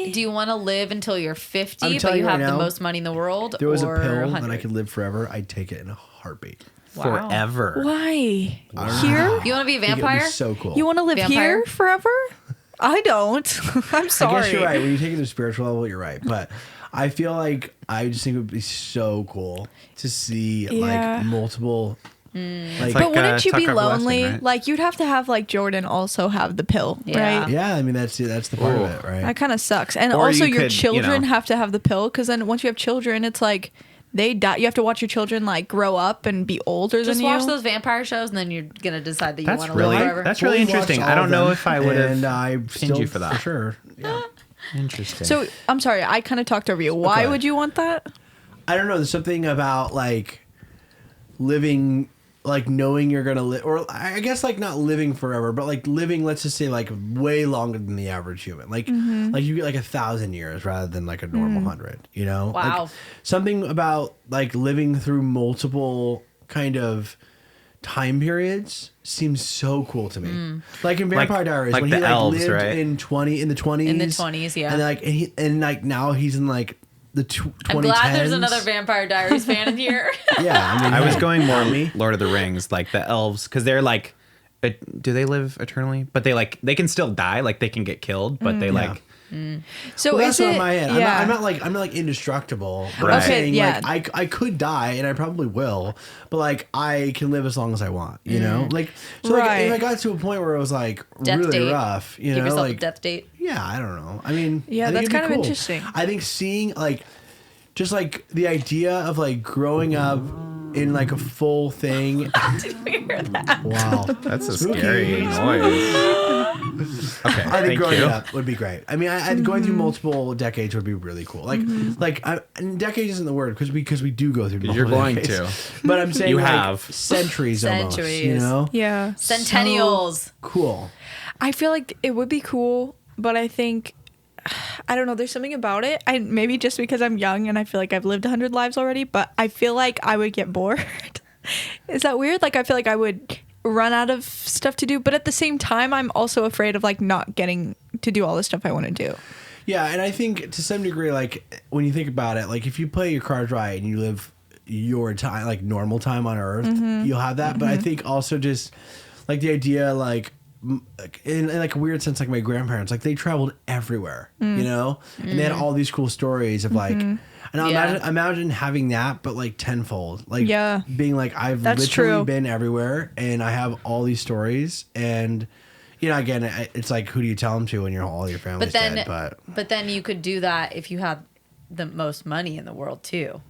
do you want to live until you're 50, I'm but you telling you have right the now, most money in the world? If there was a or pill 100? that I could live forever, I'd take it in a heartbeat. Wow. Forever. Why? Wow. Here? You want to be a I think it'd vampire? be so cool. You want to live Vampire? here forever? I don't. I'm sorry. I guess you're right. When you take it to a spiritual level, you're right. But I feel like I just think it would be so cool to see like multiple. Like, But wouldn't you be Tucker Blessing, lonely? right? Like you'd have to have like Jordan also have the pill, Yeah. right? yeah, I mean that's the part of it, right? That kind of sucks. And Or also you your could, children you know- have to have the pill because then once you have children, it's like they die. You have to watch your children like grow up and be older Just than watch you. those vampire shows, and then you're gonna decide that you That's want to really live forever. that's really Fully interesting. watched I all don't of know them, if I would and have I pinned still you for that. for sure. Yeah. Interesting. So I'm sorry, I kind of talked over you. Why Okay. would you want that? I don't know. There's something about like living, like knowing you're gonna live, or I guess like not living forever, but like living. Let's just say like way longer than the average human. Like like you get like 1,000 years rather than like a normal 100. You know? Wow. Like, something about like living through multiple kind of time periods seems so cool to me. Like in Vampire Diaries, like when the he like elves, lived right? in the 20s. In the 20s, yeah. And like and like now he's in like the 2010s. I'm glad there's another Vampire Diaries fan in here. Yeah, I mean, I was going more me. Lord of the Rings, like the elves, because they're like, do they live eternally? But they can still die, like they can get killed, but they like. So Well, is that's what it? in my head. Yeah. I'm not like indestructible. But Right. I'm Okay, saying yeah. like I could die and I probably will, but like I can live as long as I want. You know, like so like if Right. I got to a point where it was like Death really date. rough, you Give know, yourself like a death date. yeah, I don't know. I mean, Yeah, I think that's it'd be kind of cool. interesting. I think seeing like just like the idea of like growing up in like a full thing. Did we hear that? Wow, That's a Spooky. scary noise. Okay, I think thank growing you. up would be great. I mean, I going through multiple decades would be really cool. Like, and decades isn't the word because we do go through. You're multiple going decades. to. But I'm saying You like have. centuries almost. You Centuries. know, Yeah. Centennials. cool. I feel like it would be cool, but I think I don't know. There's something about it. I maybe just because I'm young and I feel like I've lived 100 lives already, but I feel like I would get bored. Is that weird? Like I feel like I would run out of stuff to do, but at the same time, I'm also afraid of like not getting to do all the stuff I want to do. Yeah, and I think to some degree, like when you think about it, like if you play your cards right and you live your time, like normal time on Earth, you'll have that. But I think also just like the idea, like in like a weird sense, like my grandparents, like they traveled everywhere, you know, and they had all these cool stories of like, and I imagine having that, but like tenfold, like being like I've That's literally true. been everywhere and I have all these stories and. You know, again, it's like, who do you tell them to when all your family's dead? But then you could do that if you have the most money in the world too.